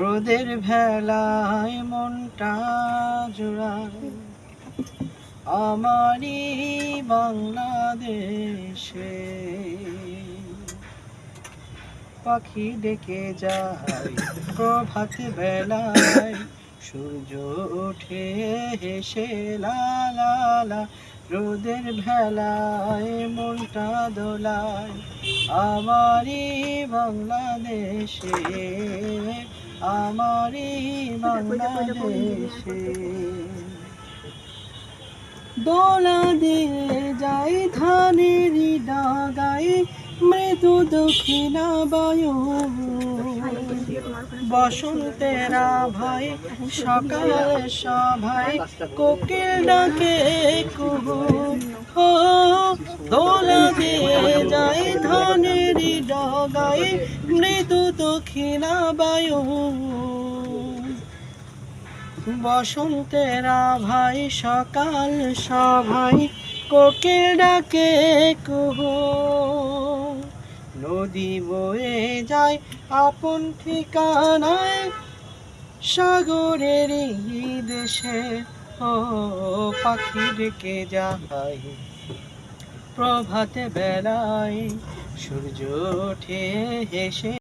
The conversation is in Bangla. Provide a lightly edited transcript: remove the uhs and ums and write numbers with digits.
রোদের ভেলায় মনটা জোড়ায় আমারই বাংলাদেশে, পাখি ডেকে যায় প্রভাত বেলায়, সূর্য ওঠে হেসে লা লা লা, রোদের ভেলায় মনটা দোলায় আমারই বাংলাদেশে, আমারই বাংলাদেশে। দোলা দিয়ে যাই ধানেরই ডাগায় মৃদু দক্ষিণা বায়ু, বসন্তের আভায় সকাল সভায় কোকিল ডাকে কুহু, ও দোলা দিয়ে যাই ধানেরই ডাগায় মৃদু দক্ষিণা বায়ু, বসন্তের আভায় সকাল সভায় কোকিল ডাকে কুহু, নদী বয়ে যায় আপন ঠিকানায় সাগরের দেশে, ও পাখি ডেকে যায় প্রভাতে বেলায়, সূর্য ওঠে হেসে